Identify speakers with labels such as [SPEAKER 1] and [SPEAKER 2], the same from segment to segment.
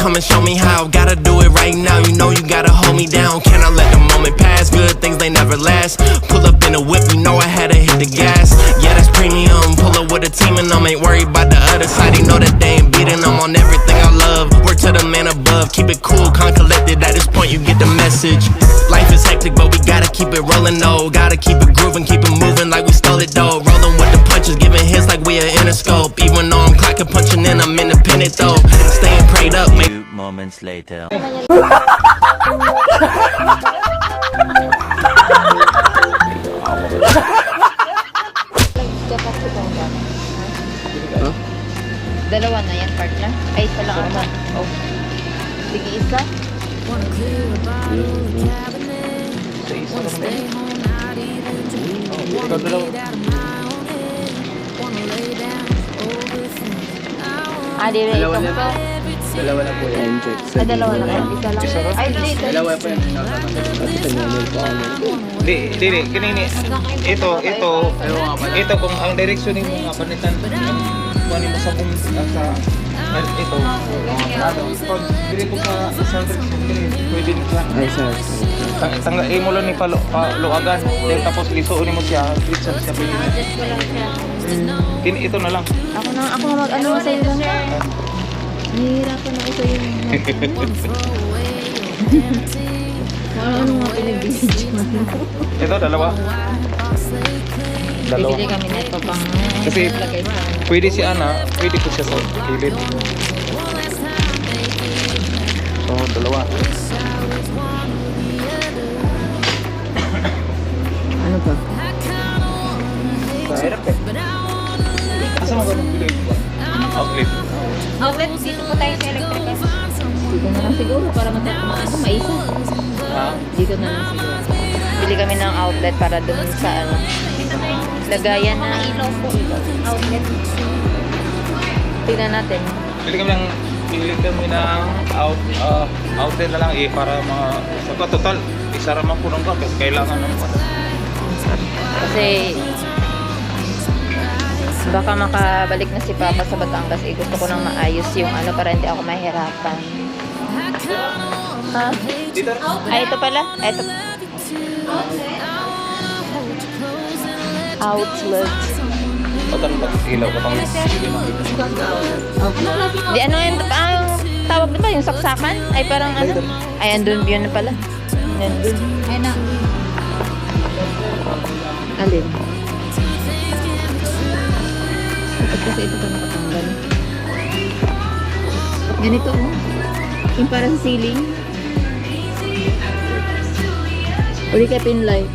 [SPEAKER 1] come and show me how. Gotta do it right now, you know you gotta hold me down. Can I let the moment pass? Good things, they never last. Pull up in a whip, you know I had to hit the gas. Yeah, that's premium, pull up with a team and I'm ain't worried about the other side. They know that they ain't beating, I'm on everything I love. Word to the man above, keep it cool, calm, collected. At this point you get the message. Life is hectic, but we gotta keep it rolling, though. Gotta keep it grooving, keep it moving like we stole it, though. Rolling with the punches, giving hits like we are in a scope. Even though I'm clocking, punching in, I'm independent, though. Staying prayed up, man.
[SPEAKER 2] Few moments later.
[SPEAKER 3] Dalawa na yan, partner. Ay, isa lang ako. Oh. Sige, isa.
[SPEAKER 4] Ikaw dalawa.
[SPEAKER 3] Dire
[SPEAKER 4] Dalawa
[SPEAKER 3] itong
[SPEAKER 4] na.
[SPEAKER 3] to.
[SPEAKER 4] Dalawa na po yan.
[SPEAKER 3] Ay, dalawa na lang. Isa lang. Ay, dito.
[SPEAKER 4] Dalawa po yan. Dili, kanini. Ito kung ang direksyon mo nga panitan. Kung ano mo sa kung sa ito. Pag dili po sa direksyon pwede na. Ay, sir. Tanggalin mo lang ni paluagan. Then tapos lisuon mo siya. Direksyon siya pwede na. Ito na lang.
[SPEAKER 3] Ako na mag-ano sa'yo lang. Nahihirapan ako sa'yo. Ano nga pinag-video mo?
[SPEAKER 4] Ito, dalawa.
[SPEAKER 3] Bibili kami nito pang
[SPEAKER 4] Kasi
[SPEAKER 3] lagay sa
[SPEAKER 4] pwede si Ana, pwede ko siya sa gilid. So, dalawa.
[SPEAKER 3] ano ba?
[SPEAKER 4] Mahirap eh. Asa mo ganun bilhin? Outlet.
[SPEAKER 3] Outlet, dito po tayo sa electric. Dito na lang siguro para ako maisa.
[SPEAKER 4] Ha?
[SPEAKER 3] Dito na lang siguro. Bili kami ng outlet para dun sa ano. Lagayan na ilaw po. Outlet. Tignan natin.
[SPEAKER 4] Pili kami ng outlet na lang para mga sa total isara man po ng kasi kailangan ng
[SPEAKER 3] Kasi baka makabalik na si Papa sa Batangas. Gusto ko nang maayos yung ano para hindi ako mahirapan. Ha?
[SPEAKER 4] dito.
[SPEAKER 3] Ay, ito pala. Ito. Outlet.
[SPEAKER 4] Patang ilaw ko pang
[SPEAKER 3] Di ano yung tawag na ba? Yung saksakan? Ay parang ano? Ay, andun yun na pala. Nandun. Ay na. Alin? Kasi ito pa nakatanggal. Ganito oh. Yung parang ceiling. Uli ka pin light.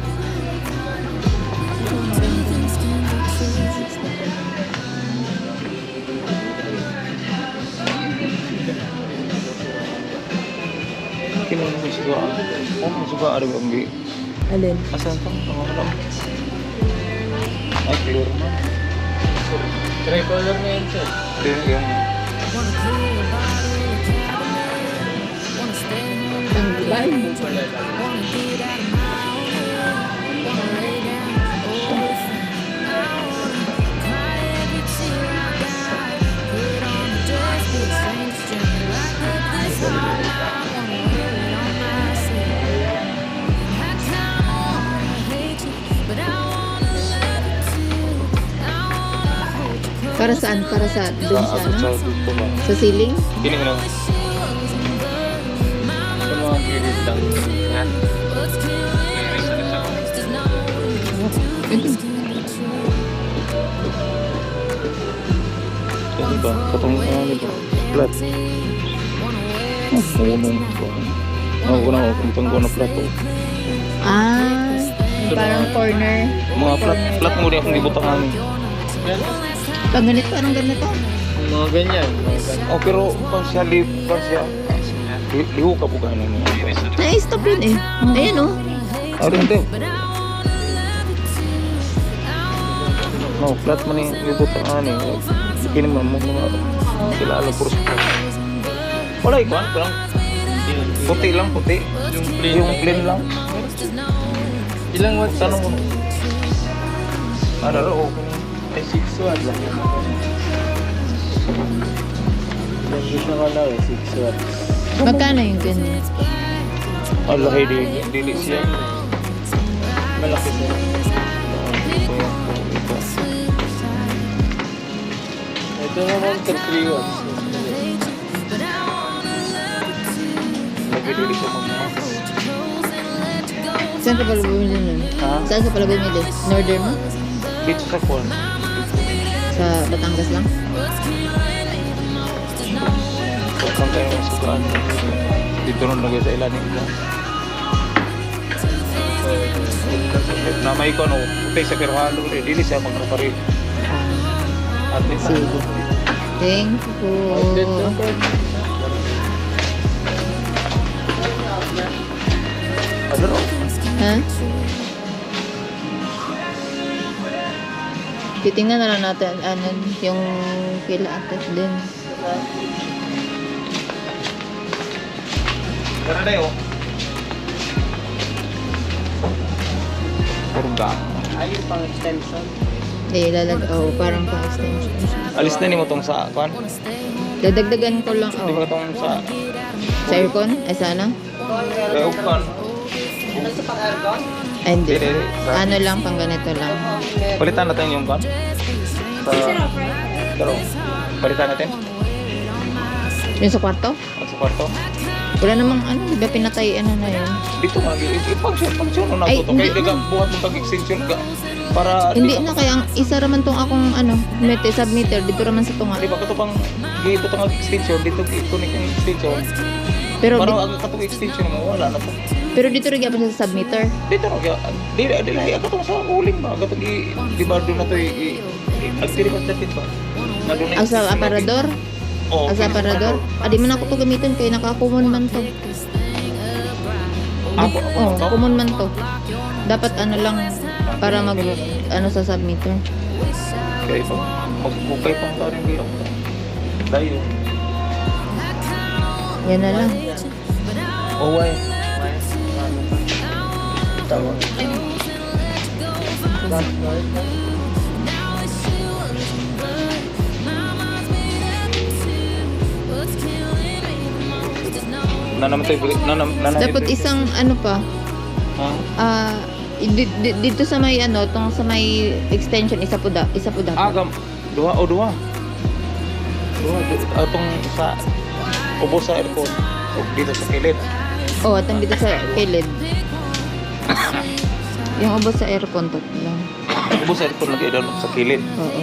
[SPEAKER 4] Kinuha mo siguro. Mo siguro ari ambi.
[SPEAKER 3] Alin?
[SPEAKER 4] Asan to? Pangalan. Ay, clear na. Tricolor na yun, sir. Yung
[SPEAKER 3] Tanggal. Para saan? Para sa dun sa ano?
[SPEAKER 4] dito ba?
[SPEAKER 3] Sa ceiling?
[SPEAKER 4] Kini mo lang. Sa mga gilid lang. Yan. Ito ba? Katong ano ba? Flat. Ako na flat.
[SPEAKER 3] Ah, parang corner.
[SPEAKER 4] Mga flat mo rin akong gibutangan.
[SPEAKER 3] Pag ganito, anong ganito?
[SPEAKER 4] Mga ganyan. Oh, pero partially liho ka po gano'n.
[SPEAKER 3] Na-stop yun eh. Ayan oh.
[SPEAKER 4] Arin din. No, flat man yung libutangan eh. Kini mo mga sila alam puro sa wala ikuan lang. Puti lang, puti. Yung plain lang. Ilang watts? Tanong mo. Araro, okay. Ay, 6 watts lang.
[SPEAKER 2] Gusto ko lang 6 watts.
[SPEAKER 3] Magkano yung ganyan?
[SPEAKER 4] Ang laki din. Dili siya.
[SPEAKER 2] Malaki siya. Ito naman 3 watts.
[SPEAKER 4] Lagi dili siya mag-max.
[SPEAKER 3] Saan ka pala bumili nun?
[SPEAKER 4] Ha?
[SPEAKER 3] Saan ka pala bumili? Northern mo?
[SPEAKER 4] Dito sa phone.
[SPEAKER 3] Sa Batangas lang?
[SPEAKER 4] Kung tayo masukaan. Dito rin lagay sa ilalim ko. Na may ko, no? Putay sa perhalo. Dili siya magkaparil. At least.
[SPEAKER 3] Sige. Thank you.
[SPEAKER 4] Ano no?
[SPEAKER 3] Ha? Titingnan na lang natin ano, yung kila ate din.
[SPEAKER 4] Tara na yun. Purga.
[SPEAKER 2] Ayun pang extension.
[SPEAKER 3] Parang pang extension.
[SPEAKER 4] Alis na ni mo tong sa kwan.
[SPEAKER 3] Dadagdagan ko lang,
[SPEAKER 4] Di ba tong sa
[SPEAKER 3] sa aircon? Ay, sana?
[SPEAKER 4] kwan?
[SPEAKER 3] Ay, hindi.
[SPEAKER 4] Dili.
[SPEAKER 3] Ano lang, pang ganito lang.
[SPEAKER 4] Palitan natin yung kwan. Sa pero palitan natin.
[SPEAKER 3] Yung sa kwarto?
[SPEAKER 4] At sa kwarto.
[SPEAKER 3] Wala namang ano, di ba pinatay ano na yun?
[SPEAKER 4] Dito nga, function na
[SPEAKER 3] Ay,
[SPEAKER 4] to.
[SPEAKER 3] hindi
[SPEAKER 4] Kaya daga buhat mo pag-extension ka. Para
[SPEAKER 3] Hindi na, kaya ang isa raman tong akong ano, submeter, dito raman sa tunga.
[SPEAKER 4] Di ba kato pang dito tong extension, dito ikunik yung extension.
[SPEAKER 3] Pero,
[SPEAKER 4] Para ang katong extension mo wala na to.
[SPEAKER 3] pero dito rin pa sa submeter.
[SPEAKER 4] Dito na kaya di lahi ako tong sa uling ba. Kato di ba doon na to agtiri pa dito ba. Na doon
[SPEAKER 3] Ang sa aparador?
[SPEAKER 4] Oh,
[SPEAKER 3] Ang sa aparador? Di man ako to gamitin kaya naka-common man to. Common man to. Dapat ano lang, para mag, ano sa submeter.
[SPEAKER 4] Kaya pa magbukay pang taring bilang. Dayo.
[SPEAKER 3] Yan na lang.
[SPEAKER 4] Oh, why?
[SPEAKER 2] Tama.
[SPEAKER 3] Dapat isang ano pa, dito sa may ano, tong sa may extension, isa po dapat.
[SPEAKER 4] Agam, dua. Atong sa ubo sa airport. Dito sa kilid.
[SPEAKER 3] Atong dito sa kilid. Yung ubos sa aircon, tatlo.
[SPEAKER 4] Ubo sa airport lagi daw sa kilid.
[SPEAKER 3] Oo.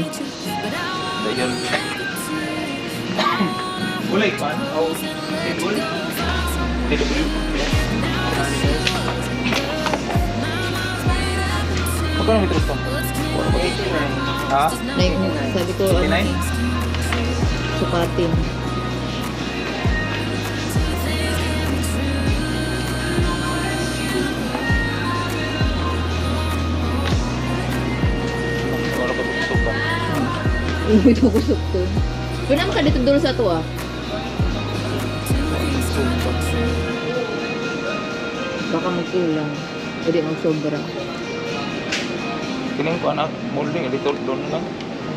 [SPEAKER 4] Dayon. Ulay pa? Oh, table. Dito. Magkano metros pa? Ha?
[SPEAKER 3] Sabi ko,
[SPEAKER 4] 49?
[SPEAKER 3] sukatin.
[SPEAKER 4] Wala pa tusok pa.
[SPEAKER 3] Ito kusok to. Pwede naman ka dito dulo sa to Baka magkulang. Pwede magsobra.
[SPEAKER 4] Kining ko anak, molding, dito doon lang.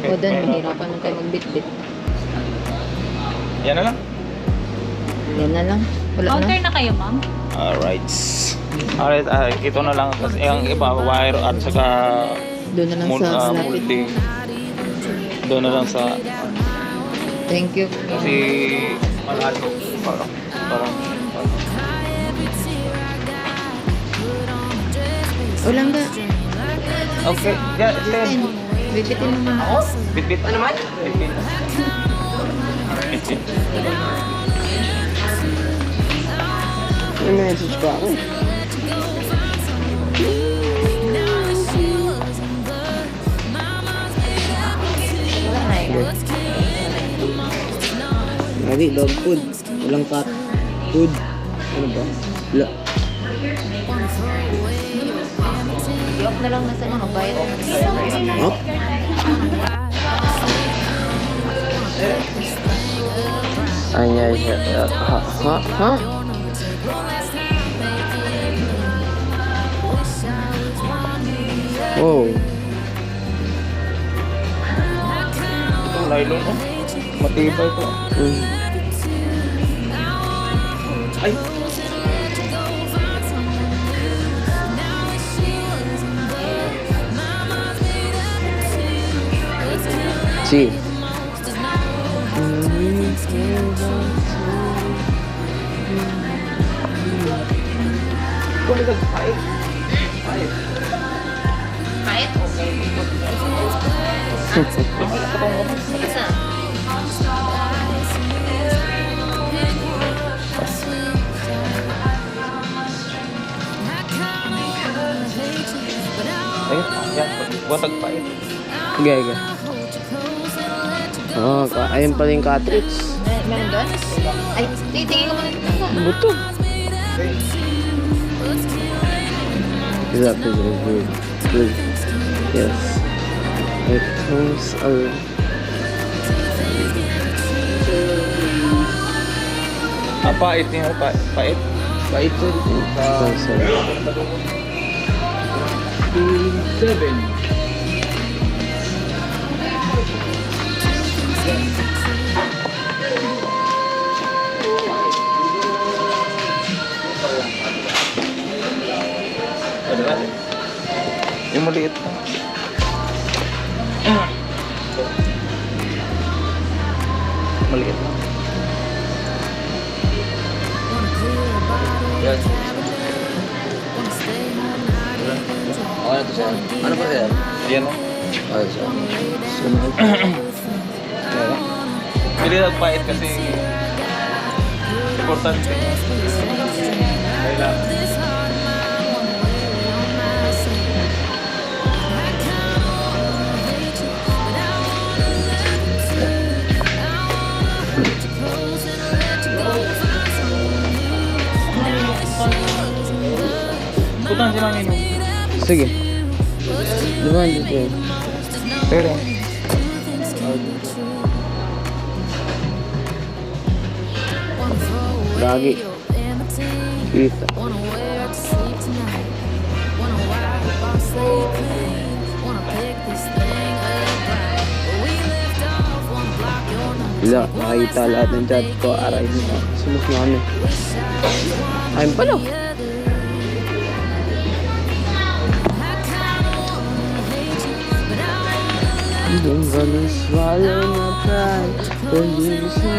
[SPEAKER 3] O dan, mahirapan na tayo magbitbit.
[SPEAKER 4] Yan na lang.
[SPEAKER 3] Yan na lang. Wala na.
[SPEAKER 5] Counter na kayo, ma'am?
[SPEAKER 4] Alright, ito na lang kasi ang iba wire at saka
[SPEAKER 3] Doon na lang sa lapit.
[SPEAKER 4] molding. Doon na lang sa
[SPEAKER 3] Thank you.
[SPEAKER 4] kasi malayo parang
[SPEAKER 3] Ulang ga.
[SPEAKER 4] okay, yeah, Len.
[SPEAKER 3] Bibitin naman.
[SPEAKER 4] Bit. Ano man? Bit.
[SPEAKER 2] May message pa ako. Lagi, dog food. Walang cat food. Ano ba? Wala.
[SPEAKER 3] I-off na lang na sa mga bayad.
[SPEAKER 2] Up? Ay, ha? Oh.
[SPEAKER 4] Itong nylon ko. Matibay to. Ay!
[SPEAKER 2] Si.
[SPEAKER 4] Kumalag, pait. Pait.
[SPEAKER 3] Kahit? Isa.
[SPEAKER 4] Ayun, yan. Buwatag pait.
[SPEAKER 2] Okay, okay. Oh, ayun pala yung cartridge.
[SPEAKER 3] Meron doon? Ay, titingin ko muna dito.
[SPEAKER 2] Buto. Exactly, good. Good. Yes. It comes along.
[SPEAKER 4] Pait niya, pait. Pait sir. Sa 7. Ano ba? Yung maliit na. Maliit na. Yan.
[SPEAKER 2] Okay na to sir. Ano pa sir?
[SPEAKER 4] Yan o.
[SPEAKER 2] Okay sir.
[SPEAKER 4] Pili ng pait kasi importante. Kailangan. Putang si mami mo.
[SPEAKER 2] Sige. Diba, dito yun?
[SPEAKER 4] Pero.
[SPEAKER 2] Lagi. Kita. Wala, nakita lahat ng chat ko. Aray mo. Sumus na kami. Ayun pala. I'm gonna swallow my pride when you say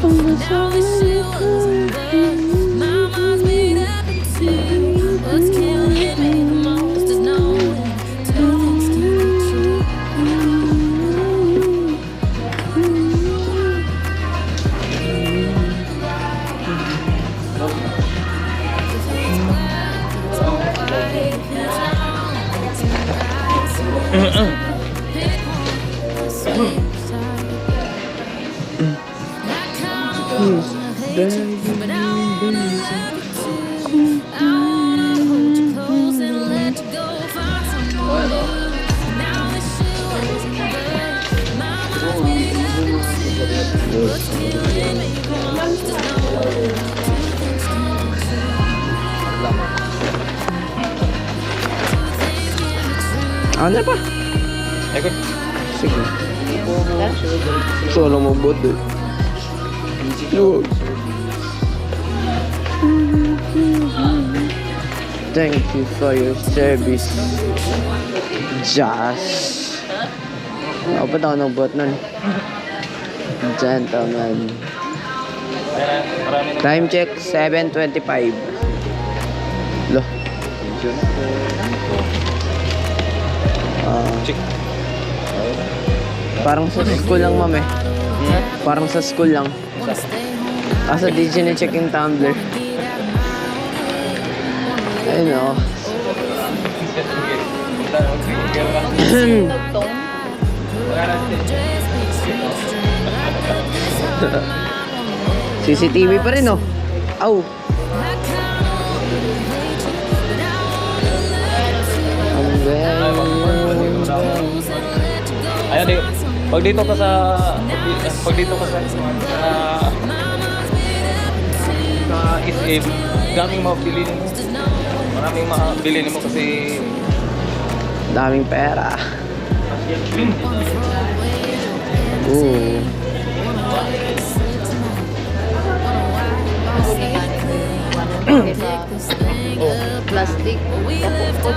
[SPEAKER 2] I'm gonna swallow Ano pa?
[SPEAKER 4] Ekot.
[SPEAKER 2] Sige. Solo mo boto. Lord. Thank you for your service. Jazz. Dapat ako ng bot nun. Gentlemen. Time check 7:25. Loh.
[SPEAKER 4] Check.
[SPEAKER 2] Parang sa school lang, ma'am eh. Parang sa school lang. Kaso di siya check yung tumbler. Ayun o. CCTV pa rin o. Aw.
[SPEAKER 4] Ayan, pag dito ka sa SM, daming mabili mo. Maraming mabili mo kasi
[SPEAKER 2] Daming pera. Ooh.
[SPEAKER 3] di ba?
[SPEAKER 4] Oh.
[SPEAKER 3] Plastic. Kapupot.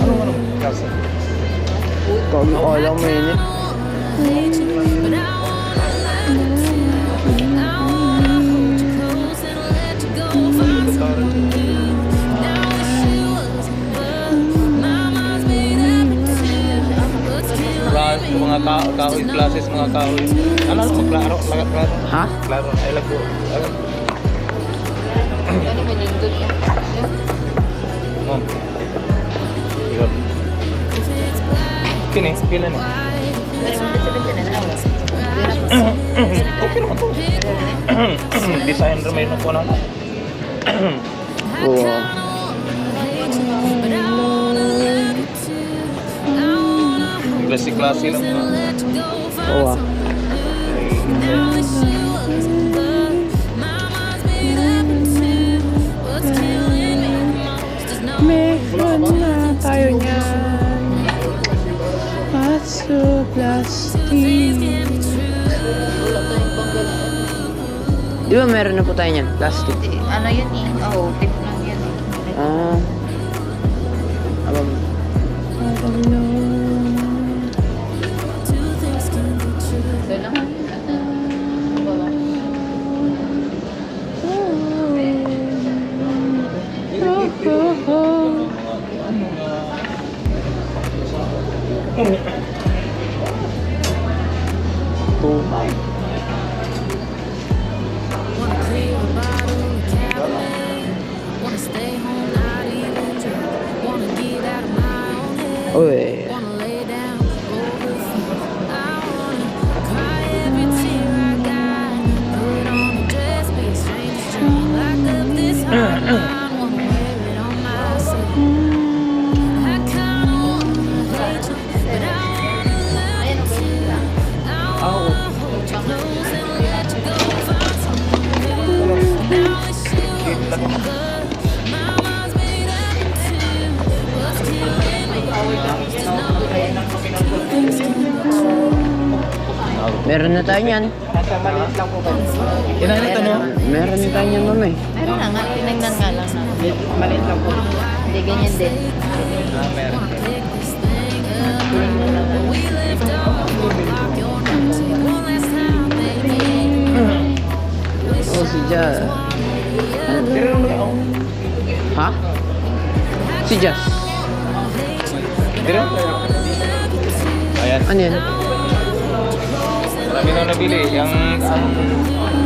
[SPEAKER 4] Anong klase?
[SPEAKER 2] Kami alam mainit.
[SPEAKER 4] Mga kahoy classes, mga kahoy. Ano magklaro? Klaro.
[SPEAKER 2] Ha?
[SPEAKER 4] Klaro. Ay lago.
[SPEAKER 3] Ano ba yun doon?
[SPEAKER 4] Oh. Ikaw. Kini, pila ni. Okay naman to. Design remain na po na.
[SPEAKER 2] Oo.
[SPEAKER 4] Klase-klase lang mga.
[SPEAKER 2] Oo. Meron na tayo niyan. Paso plastic. Di ba meron na po tayo niyan? Plastic.
[SPEAKER 3] Ano yun eh? Oo, tip lang yun eh.
[SPEAKER 2] Ah. Abang.
[SPEAKER 3] Ito lang. Baba.
[SPEAKER 2] Tumay. Uy. Meron na tayo niyan.
[SPEAKER 4] Ilan ito no?
[SPEAKER 2] Meron na tayo niyan, mami.
[SPEAKER 3] Meron na nga. Tinagnan nga lang namin. Maliit lang po. Hindi, ganyan din.
[SPEAKER 4] Meron.
[SPEAKER 2] Oh, si Jazz. Ha? Si Jazz.
[SPEAKER 4] Dire? Ayan.
[SPEAKER 2] Ano yan?
[SPEAKER 4] Marami na nabili.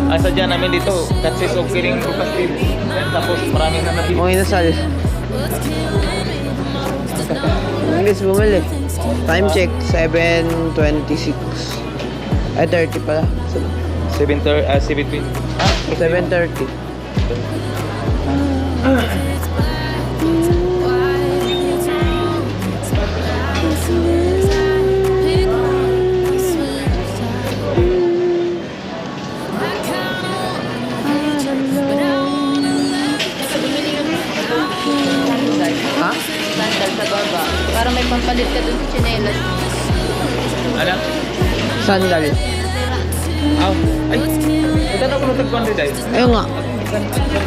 [SPEAKER 4] Ang sadya namin dito, consist of killing plastic. Tapos marami na nabili.
[SPEAKER 2] Okay na sal. English bumili. Time check, 7:26. Ay, 30 pala.
[SPEAKER 4] 7:20.
[SPEAKER 2] 7:30. Ha?
[SPEAKER 3] Sandal sa baba. Para may pampalit ka dun sa chinelas.
[SPEAKER 4] Ano?
[SPEAKER 2] Sandal.
[SPEAKER 4] Aw. Ay. Ito na ko natagpuan din dahil.
[SPEAKER 2] Ayun nga.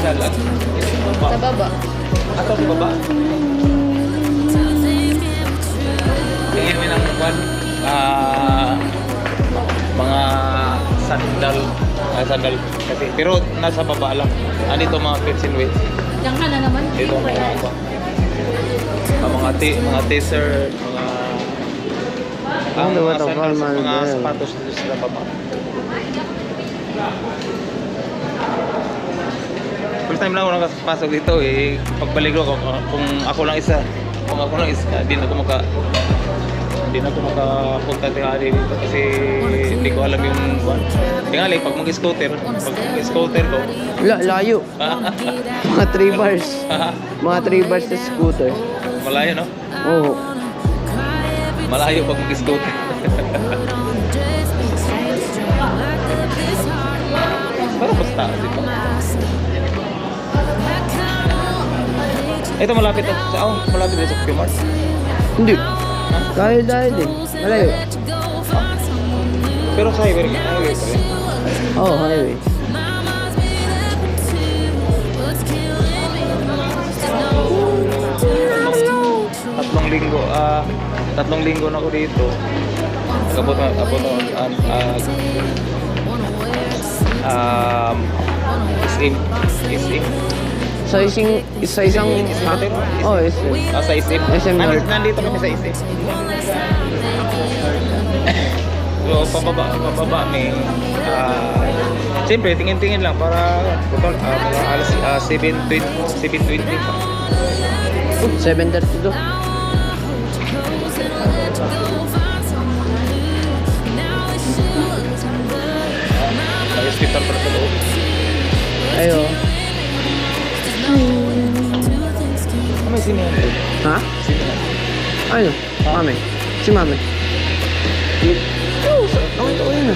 [SPEAKER 4] Sandal.
[SPEAKER 3] Sa baba.
[SPEAKER 4] Ato sa baba. Tingin mo ng kwan. Mga sandal. Sandal. Kasi, pero nasa baba lang. Andito mga fits and weights.
[SPEAKER 3] Diyan ka na naman.
[SPEAKER 4] Dito mga t-shirt,
[SPEAKER 2] Ano ba ito?
[SPEAKER 4] sandals,
[SPEAKER 2] Formal
[SPEAKER 4] mga
[SPEAKER 2] din.
[SPEAKER 4] sapatos dito sa baba. First time lang ako nakapasok dito eh. Pagbalik ko kung ako lang isa, hindi na ako makapunta tingali dito kasi hindi ko alam yung tingali pag mag-scooter ko.
[SPEAKER 2] Layo. Mga 3 bars. Mga 3 bars sa scooter.
[SPEAKER 4] Malayo no?
[SPEAKER 2] Oo.
[SPEAKER 4] Malayo pag mag-scooter. Parang basta dito. Ito malapit na malapit na sa Pimart.
[SPEAKER 2] Hindi. Dahil din. Malayo.
[SPEAKER 4] Pero sa highway pa rin.
[SPEAKER 2] Oo, highway.
[SPEAKER 4] Tatlong linggo na ako dito. Abot SM.
[SPEAKER 2] Sa isang, ha? Oo, SM.
[SPEAKER 4] Sa SM.
[SPEAKER 2] SM North.
[SPEAKER 4] Nandito kami sa SM. So, pababa may siyempre, tingin-tingin lang para mga alas 7:20 pa.
[SPEAKER 2] 7:32.
[SPEAKER 4] May hospital para sa loob.
[SPEAKER 2] Ayo.
[SPEAKER 4] May sinihan.
[SPEAKER 2] Ha?
[SPEAKER 4] Sinihan.
[SPEAKER 2] Ano? Mami. Si Mami. Oo, yun na.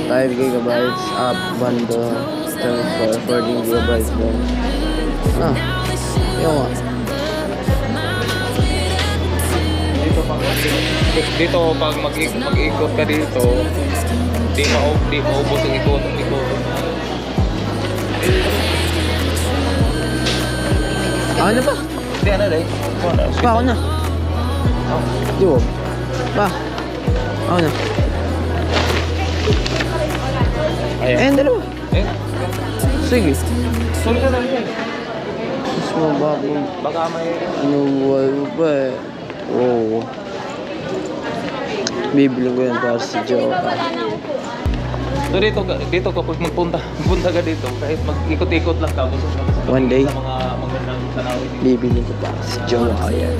[SPEAKER 2] Five gigabytes up bundle, 14 gigabytes down. Ah, yun nga.
[SPEAKER 4] Dito pag mag-ikot ka dito, di maubos ang ikot.
[SPEAKER 2] Ano pa?
[SPEAKER 4] Hindi ano rin.
[SPEAKER 2] Pa, ako na. Di ba? Pa. Ako na.
[SPEAKER 4] Ayan.
[SPEAKER 2] Dalawa.
[SPEAKER 4] Eh,
[SPEAKER 2] Sige.
[SPEAKER 4] sorry ka lang yan.
[SPEAKER 2] Mas mabago.
[SPEAKER 4] Baka may...
[SPEAKER 2] Inuwal mo ba eh. Oo. Bibili ko yan para si Joe.
[SPEAKER 4] So dito kapag punta ka dito, kahit mag-ikot-ikot lang ka, gusto mo
[SPEAKER 2] One day.
[SPEAKER 4] sa mga magandang tanawin.
[SPEAKER 2] Bibili ko para si Joe. Ayan.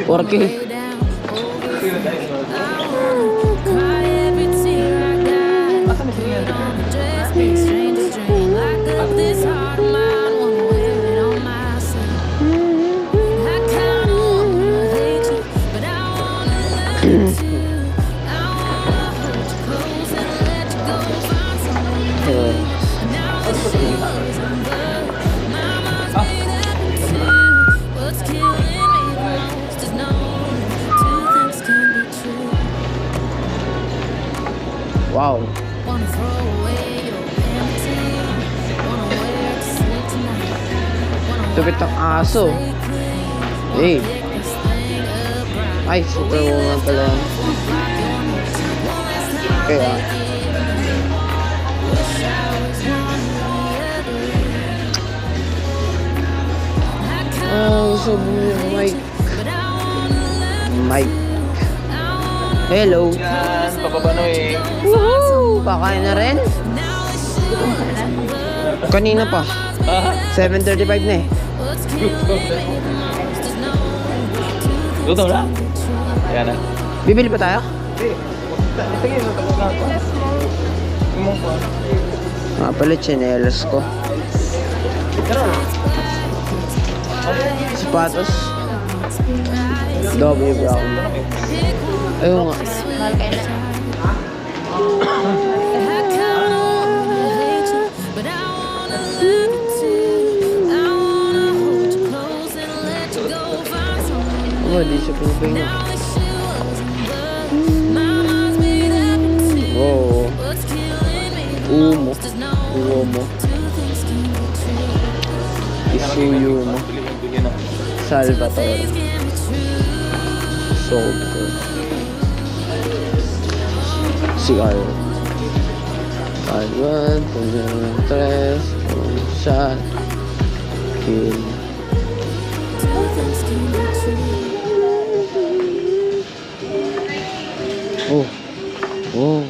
[SPEAKER 2] Porque wow. Tupit ng aso. Hey. Ay, Superwoman pala yan. Kaya. Oh, so Mike. Hello.
[SPEAKER 4] Yan, papabano eh.
[SPEAKER 2] Woohoo! Pakain na rin? Kanina pa. 7:35 na eh.
[SPEAKER 4] Luto na? Ayan na.
[SPEAKER 2] Bibili pa tayo?
[SPEAKER 4] Sige, natapos na ako. Imong pa.
[SPEAKER 2] Mga pala, tsinelas ko. Sapatos. Double brown. Ayun nga.
[SPEAKER 3] Mahal kayo na.
[SPEAKER 2] Oh, di siya pinipay na. Wow. Umo. Uomo. Isuyo mo. Salvatore. Sold ko. Cigar. Alwan, Pungyan, Tres, Shot, Kill. Oh. Oh.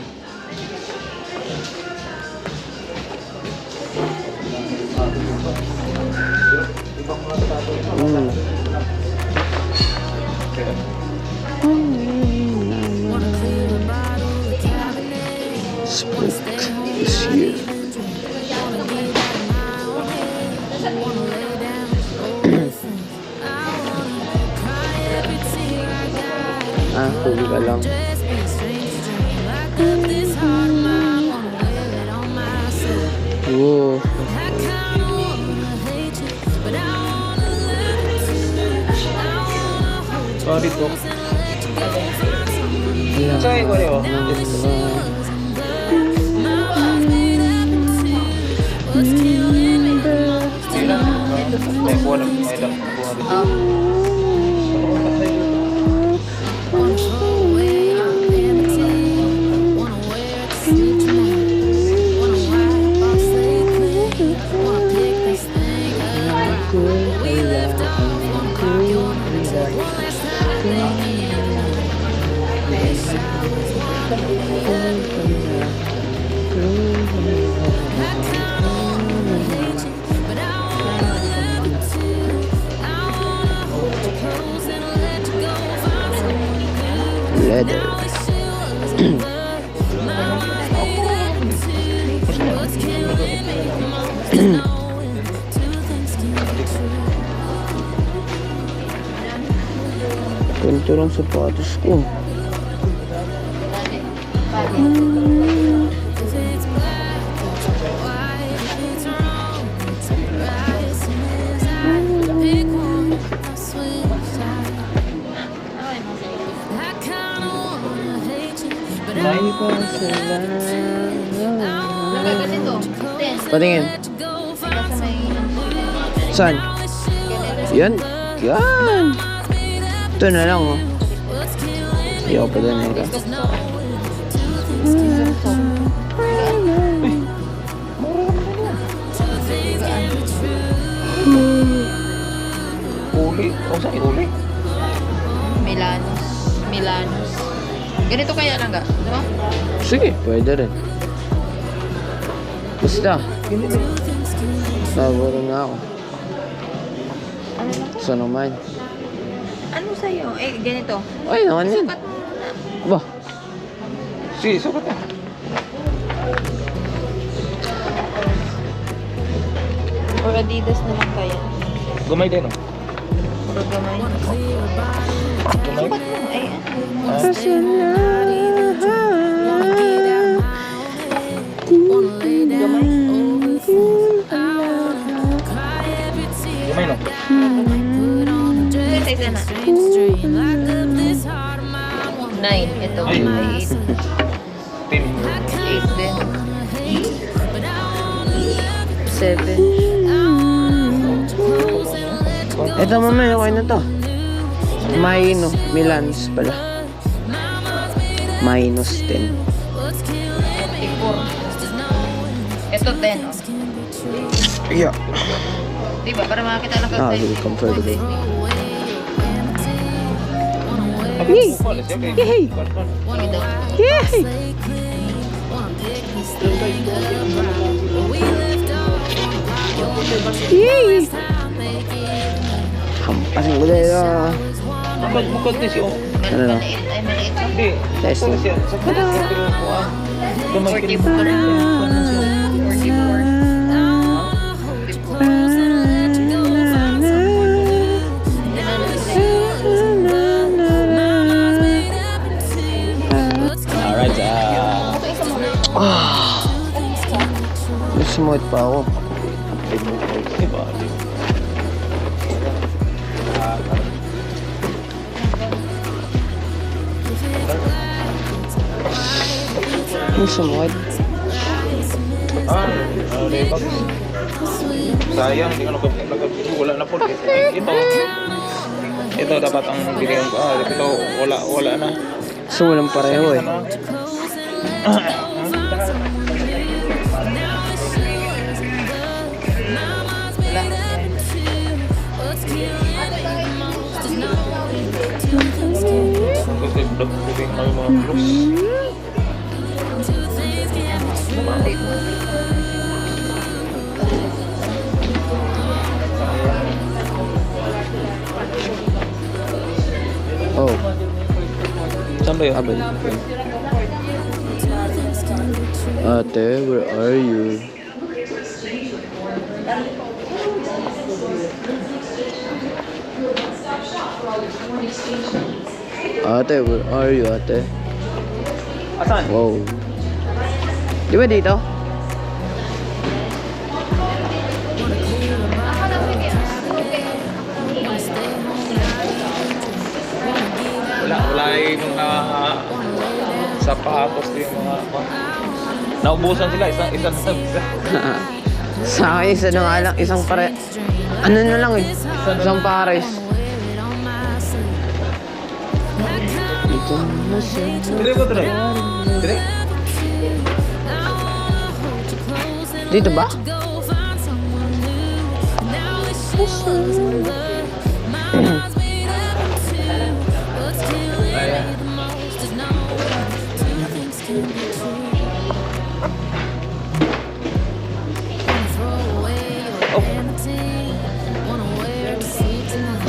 [SPEAKER 2] Split is here. Tubig ka lang. Wow.
[SPEAKER 4] Sorry po. Sorry ko rin, oh. May buwan na may lang.
[SPEAKER 2] Leather. Ganito lang sapatos ko.
[SPEAKER 3] Ganito.
[SPEAKER 2] Patingin. Saan? Yan. Yan. Ito na lang, oh. Ayaw pa doon, eh.
[SPEAKER 4] Uli? O saan uli?
[SPEAKER 3] Milanos. Ganito kaya lang ga? Diba?
[SPEAKER 2] Sige, pwede rin. Basta. Naburo na ako. Gusto naman.
[SPEAKER 3] Ano sa'yo? Eh, ganito.
[SPEAKER 2] Ay, naman yan.
[SPEAKER 3] Sukat mo na.
[SPEAKER 2] Ba?
[SPEAKER 4] Sige, sukat na.
[SPEAKER 3] Or Adidas naman kaya.
[SPEAKER 4] Gumay din, oh.
[SPEAKER 3] Puro gamay.
[SPEAKER 4] Gumay?
[SPEAKER 3] Sukat mo. Ay,
[SPEAKER 4] Gumay, no?
[SPEAKER 3] Ito isa na. 9. Ito.
[SPEAKER 4] Ay.
[SPEAKER 3] 8.
[SPEAKER 4] 10.
[SPEAKER 3] 8 din. 7.
[SPEAKER 2] Ito mamaya, okay na to. Milans pala. Minus 10.
[SPEAKER 3] 54. Ito 10. Oh.
[SPEAKER 2] Yeah.
[SPEAKER 3] Diba? Para makakita lang
[SPEAKER 2] Ah,
[SPEAKER 3] kasi.
[SPEAKER 2] really comfortable.
[SPEAKER 4] Yay!
[SPEAKER 2] Yay! Yay! Yay! Hampasin ko dito.
[SPEAKER 4] Bukod din siya, oh.
[SPEAKER 2] Ano na?
[SPEAKER 3] Ay, maliit.
[SPEAKER 4] Hindi.
[SPEAKER 2] Testing.
[SPEAKER 4] Sa pero gumay
[SPEAKER 3] 44. 44.
[SPEAKER 4] Alright,
[SPEAKER 2] Smooth pa ako.
[SPEAKER 4] diba?
[SPEAKER 2] Smooth.
[SPEAKER 4] Reebok. Sayang, hindi ko wala na po. Ito dapat ang bigyan ko. Ito wala na.
[SPEAKER 2] So, walang pareho eh.
[SPEAKER 3] Wala.
[SPEAKER 4] Kasi vlog ko din ang mga vlogs.
[SPEAKER 2] Oh,
[SPEAKER 4] Saan ba yun?
[SPEAKER 2] abal. Ate, where are you? Ate, where are you, ate?
[SPEAKER 4] Asan?
[SPEAKER 2] Wow. Di ba dito?
[SPEAKER 4] Wala yung mga sapatos yung mga naubusan sila isang
[SPEAKER 2] Sa akin, isa na nga lang, isang pare... Ano na lang eh, isang pares. Dito na siya.
[SPEAKER 4] Dire ko dire. Dire.
[SPEAKER 2] Dito ba?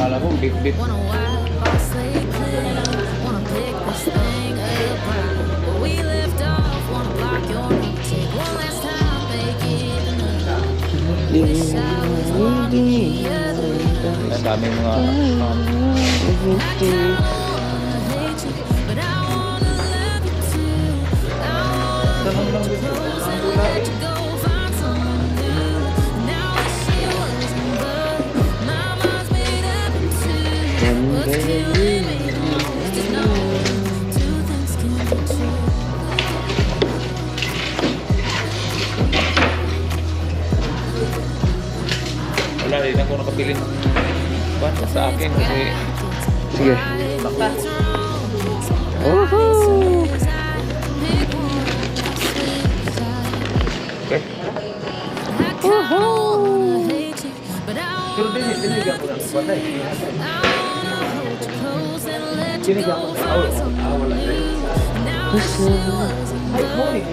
[SPEAKER 4] Kala ko bit-bit. Ang daming mga wala rin ako nakabili ng sa akin kasi
[SPEAKER 2] Sige. Woohoo!
[SPEAKER 4] okay. Pero dinigyan ko lang wala eh. Dinigyan ko wala rin. Ay, morning.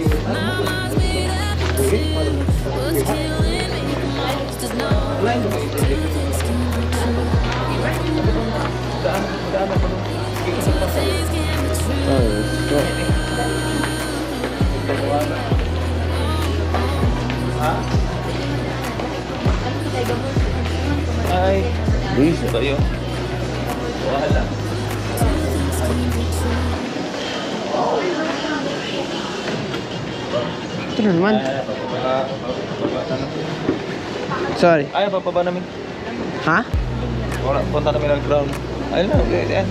[SPEAKER 4] Ay,
[SPEAKER 2] Bisa.
[SPEAKER 4] ito yun. Wala.
[SPEAKER 2] Ito na naman. Sorry.
[SPEAKER 4] Ay, papaba namin.
[SPEAKER 2] Ha?
[SPEAKER 4] Wala, punta namin ng ground. Ayun na, okay, yan.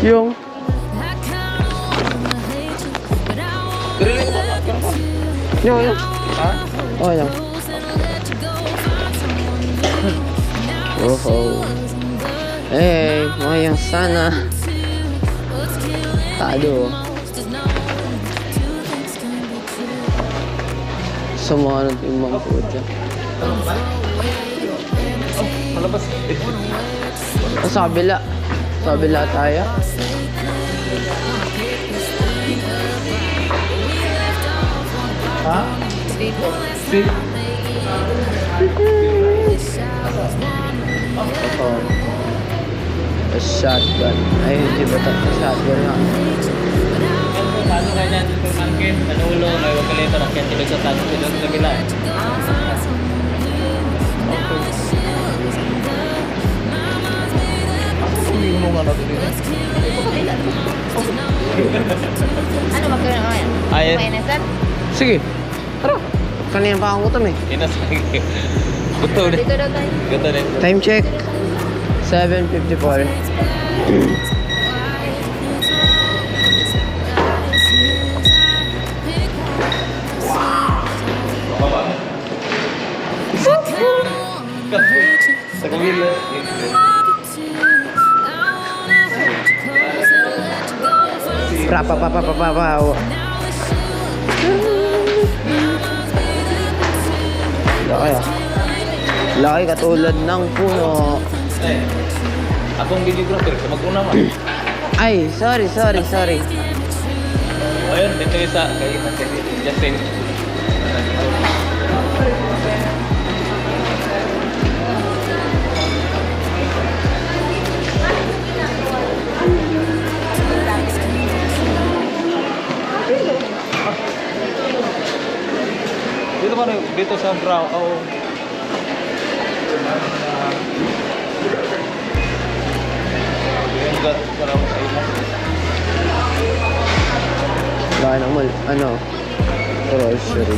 [SPEAKER 2] Yung... Yung...
[SPEAKER 4] Ha?
[SPEAKER 2] Okay lang. Oh. Hey, mayang sana. Tado. Sama ng timbang po dyan.
[SPEAKER 4] Malabas.
[SPEAKER 2] Sa kabila. Sa kabila tayo.
[SPEAKER 4] Ha?
[SPEAKER 3] Dito.
[SPEAKER 4] Sit.
[SPEAKER 2] Oh. A shotgun. Ay, hindi ba ito? Shotgun nga.
[SPEAKER 5] Paano ka dyan sa market? Manulo, may wakalito na kaya tilog sa taas tilog sa kabila.
[SPEAKER 4] Yung ano dito.
[SPEAKER 3] Ano magkano ngayon?
[SPEAKER 4] Ayan.
[SPEAKER 3] Kumain na sir?
[SPEAKER 2] Sige. Tara. Kanina pa akong gutom eh.
[SPEAKER 4] Inas lagi. Gusto ulit.
[SPEAKER 3] Dito daw tayo.
[SPEAKER 4] Gusto ulit.
[SPEAKER 2] Time check. 7:54.
[SPEAKER 4] Sa kabila.
[SPEAKER 2] Pra-pa-pa-pa-pa-pa. Laki ah. Laki katulad ng puno.
[SPEAKER 4] Eh, akong videographer, mag-una man.
[SPEAKER 2] Ay, sorry.
[SPEAKER 4] Ayun, dito isa. Kaya Justin. sa brow. Oh. Yung gat para mo sa imo.
[SPEAKER 2] Baka naman, ano, grocery.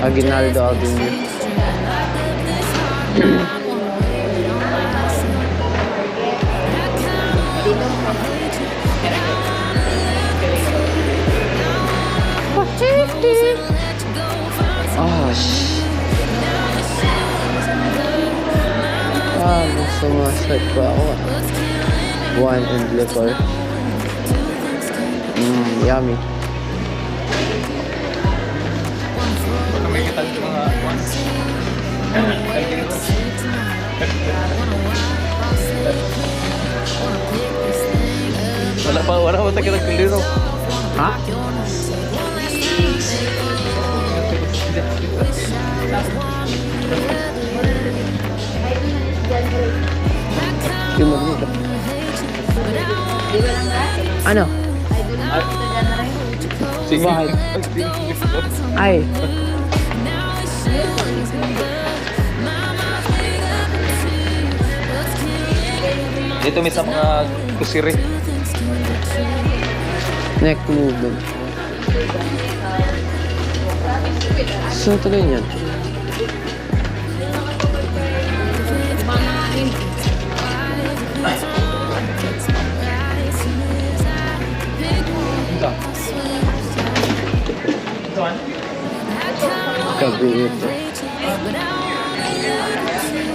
[SPEAKER 2] Aguinaldo Avenue. Sumasad pa ako. Wine and liquor. Yummy.
[SPEAKER 4] Baka may kitang mga ones. Wala pa tayo nagkaliro.
[SPEAKER 2] Ha? Yung magneto. Ano?
[SPEAKER 4] Sige.
[SPEAKER 2] Bakit? Ay.
[SPEAKER 4] Dito may sa mga kusiri.
[SPEAKER 2] Neck movement. Saan tuloy niyan? Cavite.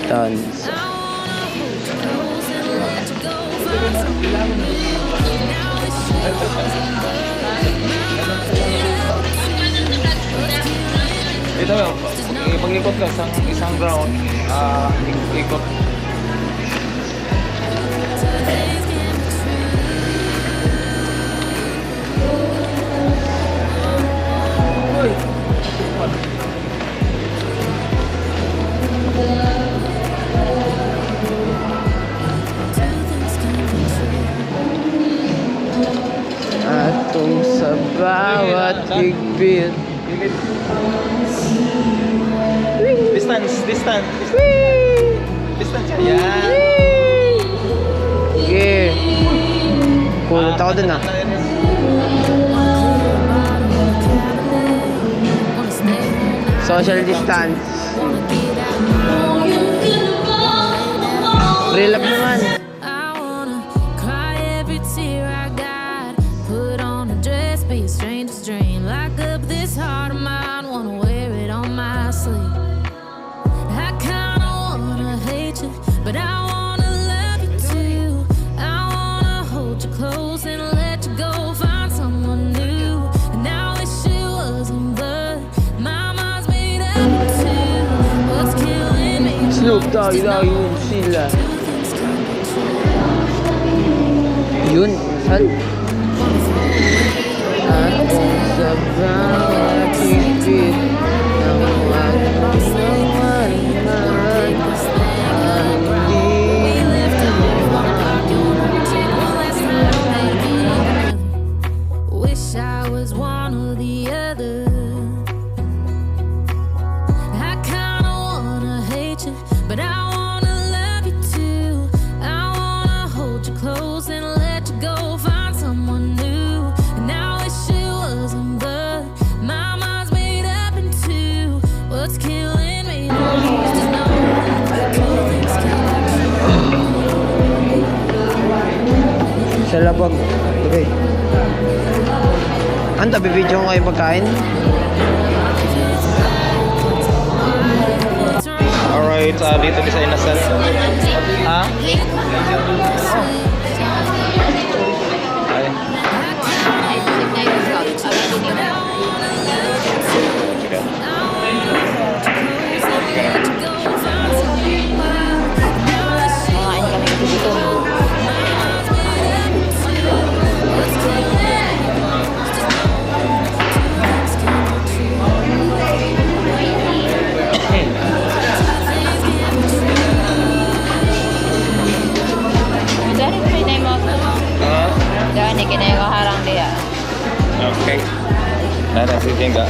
[SPEAKER 2] Tons.
[SPEAKER 4] Ito yun, pag-ikot ka sa isang round, ikot.
[SPEAKER 2] Atong sa bawat higpit.
[SPEAKER 4] Distance. Distance yan.
[SPEAKER 2] Yeah. Punta ako dun ah. Social distance. Relax naman.
[SPEAKER 6] I wanna cry every tear I got. Put on a dress, be a stranger's dream. Lock up this heart of mine, wanna wear it on my sleeve. I kinda wanna hate you, but I wanna love you too. I wanna hold you close and let you go, find someone new. And I wish it wasn't, but my mind's made up of two. What's killing me?
[SPEAKER 2] Snoop Dogg, yun sila. Yun, saan? Atong sa bawat higpit ng magkawalan ang
[SPEAKER 6] Wish I was one or the other. I kinda wanna hate you, but I wanna love you too. I wanna hold you close and let you go, find someone new. And I wish it wasn't, but my mind's made up in two. What's killing me most is knowing that good things
[SPEAKER 2] sa labag. Okay. Anta, bibidyo ko kayo pagkain?
[SPEAKER 4] Alright, dito di sa Inasal. Ha? Ay.
[SPEAKER 3] Makain kami kasi dito.
[SPEAKER 4] Si Jenga.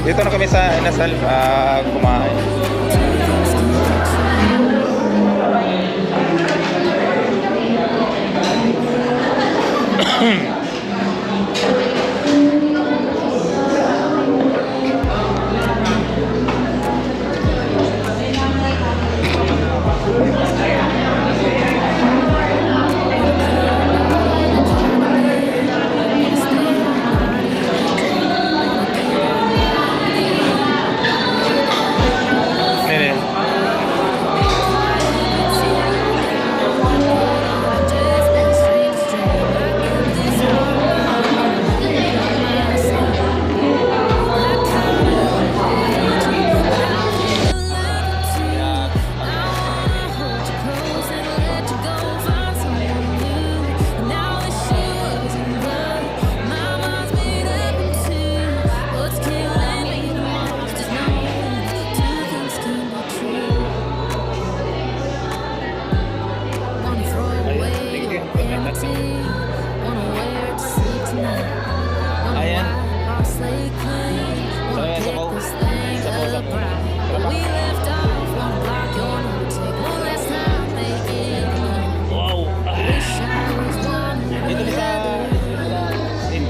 [SPEAKER 4] Dito na kami sa Inasal kumain. Nene. Ayan. So, ayan, sabaw. Wow! Dito sa in.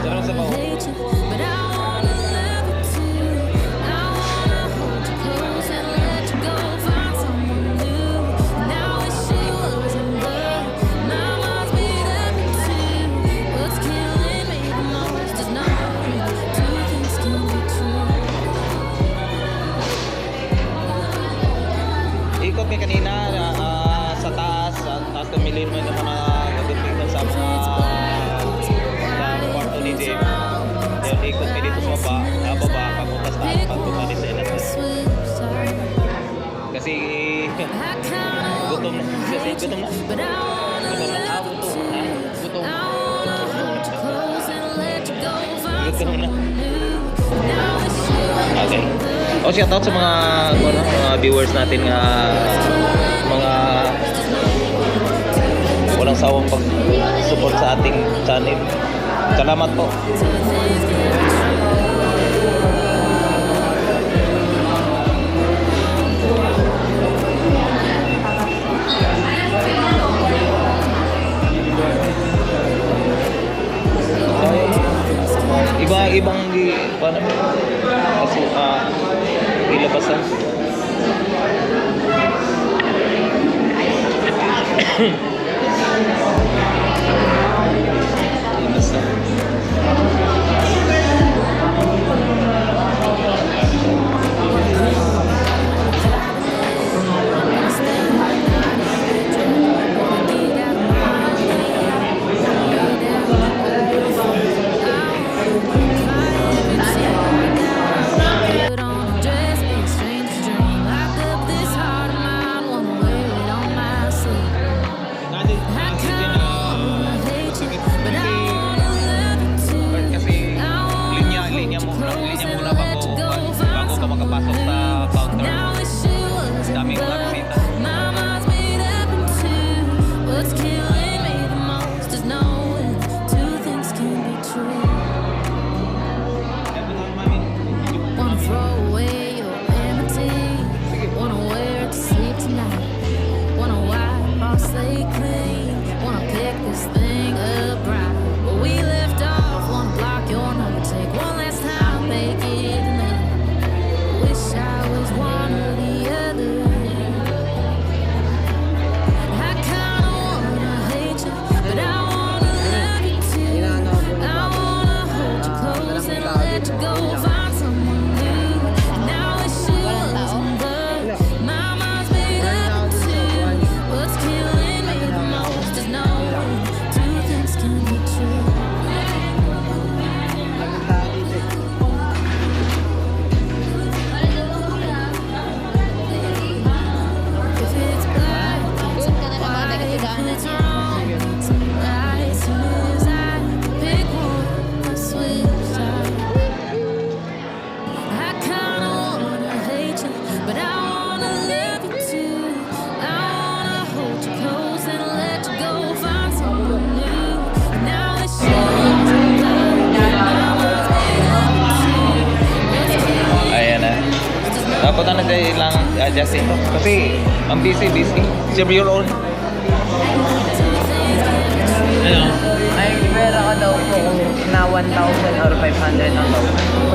[SPEAKER 4] Sarap sabaw. Ikot kay kanina sa taas at tumili mo yung mga nagtitignan sa mga kwarto ni Dave. Then ikot kay dito sa baba, papunta sa taas, papunta din sa Inasal. Kasi gutom na. Gutom na. Okay. Shout out sa mga viewers natin nga mga walang sawang pag-support sa ating channel. Salamat po. Ibang paano kasi ilabasan. punta na tayo lang adjust ito. Kasi ang busy. Serve your own.
[SPEAKER 5] Ano?
[SPEAKER 2] May pera ka daw po kung na 1,000 or 500 na daw.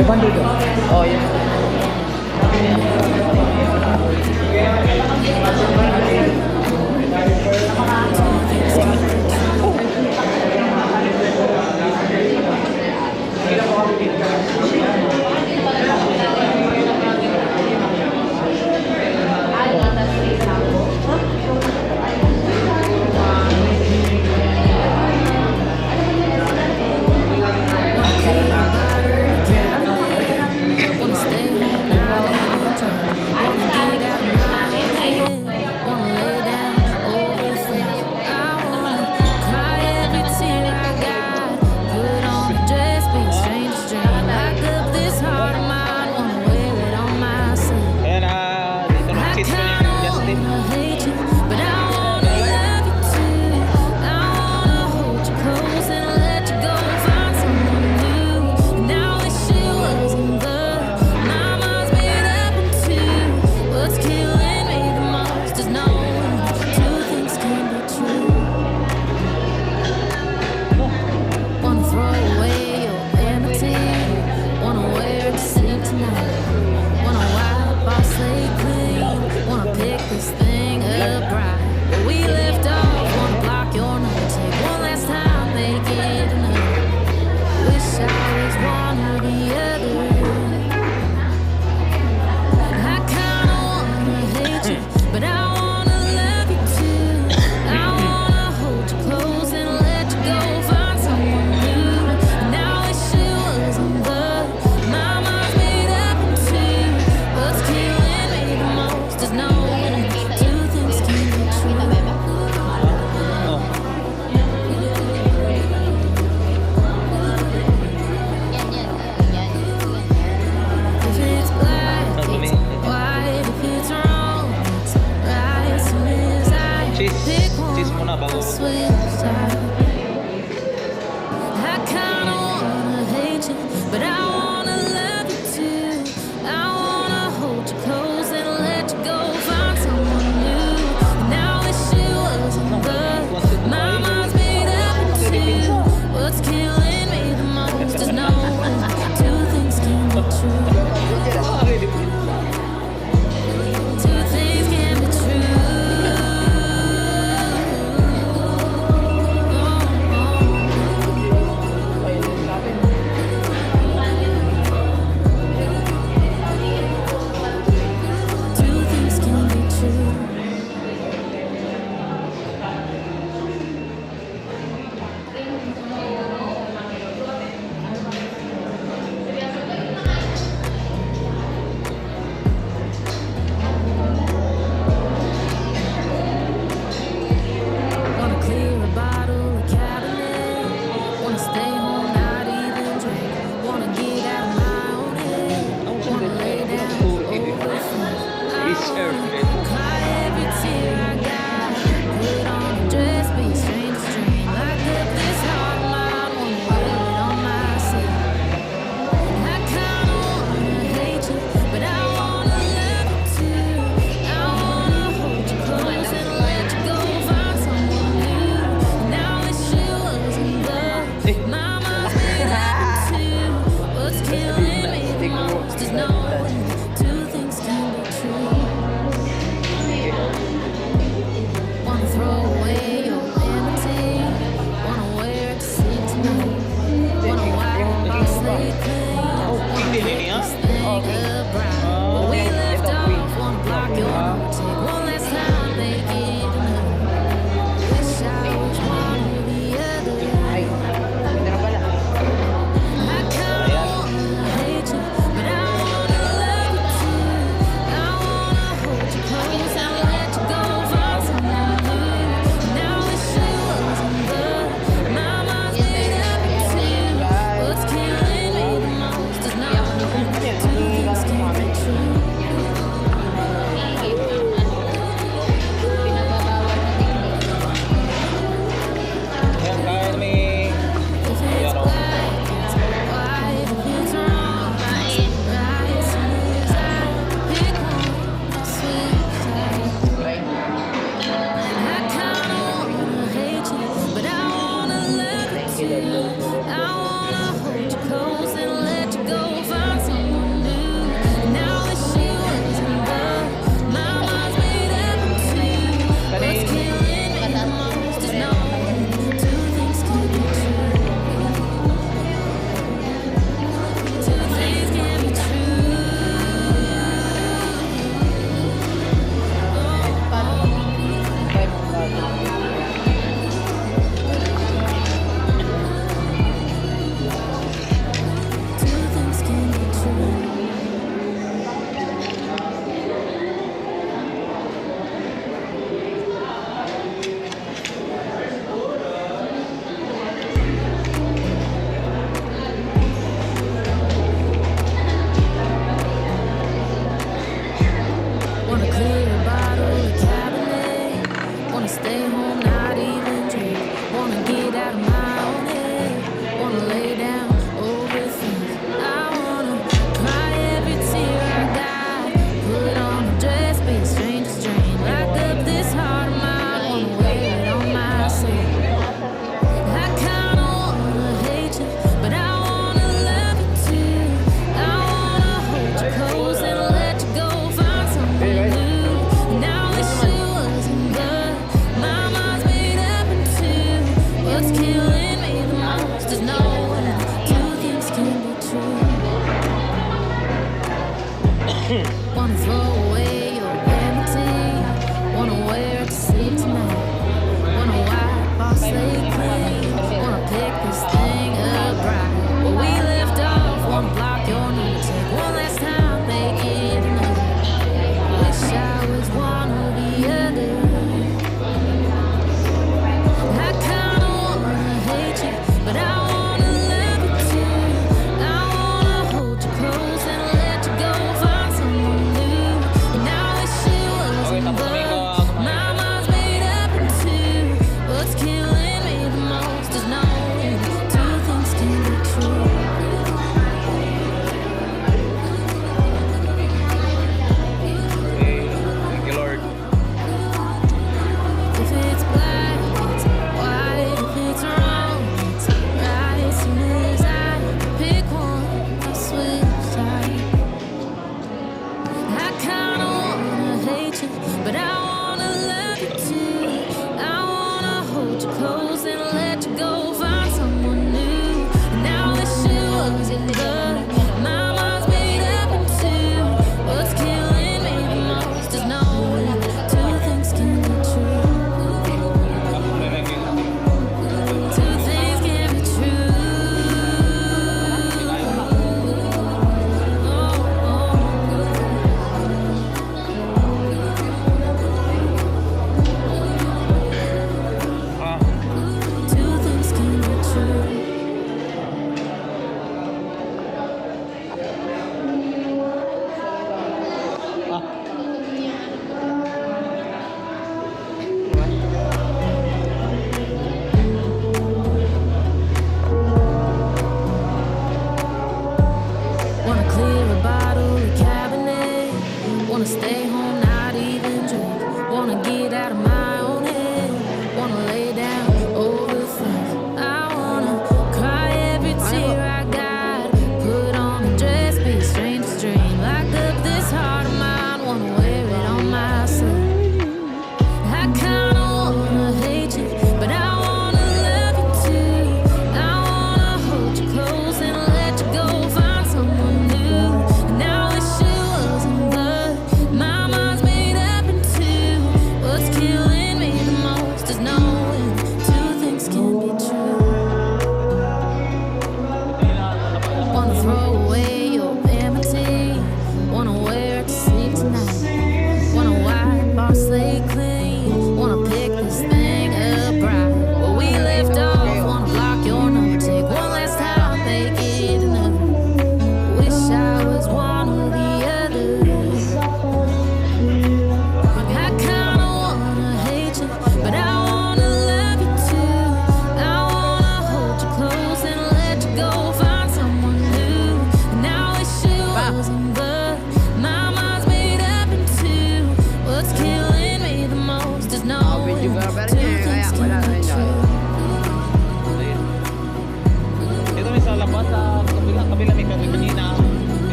[SPEAKER 2] 500 daw? Oo, yun.
[SPEAKER 6] Wanna stay home now, wanna get out of my head, wanna lay down, overthink. I wanna cry every tear I got, put on a dress, be a stranger's dream. Lock up this heart of mine, wanna wear it on my sleeve.
[SPEAKER 4] Ayan dito na
[SPEAKER 6] I
[SPEAKER 4] kids ko
[SPEAKER 6] kinda
[SPEAKER 4] yung Justin.
[SPEAKER 6] wanna hate you, but I wanna love you too. I wanna hold you close and let you go, find someone new. And I wish it wasn't love. My mind's made up in two. What's killing me the most is knowing two things can be true. Wanna throw away your vanity, wanna wear it to sleep tonight. Wanna wipe our slate clean, wanna pick this thing up right where we left off. Wanna block your number, take one last time, make it enough. Wish I was one or the other. I kinda wanna hate you, but I wanna love you too. I wanna hold you close and let you go, find someone new. And I wish it wasn't love. My mind's made up in two. What's killing me the most is knowing two things can be true. If it's black, it's white. If it's wrong, it's right. Soon as I pick
[SPEAKER 4] Cheese
[SPEAKER 6] one,
[SPEAKER 4] muna bago.
[SPEAKER 6] switch sides. I kinda wanna hate you, but I wanna love you too. I wanna hold you close and let you go, find someone new. And I wish it wasn't love. My mind's made up in two. What's killing me the most is knowing two things can be true. Two things can be true. stay home, not even drink. Wanna get out of my own head. Wanna lay down, overthink. I wanna cry every tear I got. Put on a dress, be a stranger's drain. Lock up this heart of mine. Wanna wear it on my sleeve. I kinda wanna hate you, but I wanna love you too. I wanna hold you close and let you go. Find someone new. Now wish it wasn't good. My mind's made up in two. What's killing me the most is knowing two things can be true. Wanna throw away your vanity. Wanna wear it to sleep tonight. Wanna wipe our slate clean. Wanna pick this thing up right where we left off. Wanna block your number. Take one last time, make it enough. Wish I was one or the other. I kinda wanna hate you, but I wanna love you too. I wanna hold you close and let you go. Find someone new. And I wish it wasn't good. My mind's made up in two. What's killing me the most is knowing two things can be true.
[SPEAKER 4] Thank you, Lord.
[SPEAKER 6] If it's black, it's white. If it's wrong, it's right. As soon as I pick one, I switch sides. I kinda wanna hate you, but I wanna love you too. I wanna hold you close and let you go. Find someone new. And I wish it wasn't good. My mind's made up in two. What's killing me the most is knowing two things can be true. Two things can be true. Two things can be true. Wanna clear a bottle of Cabernet. Wanna stay home, not even drink.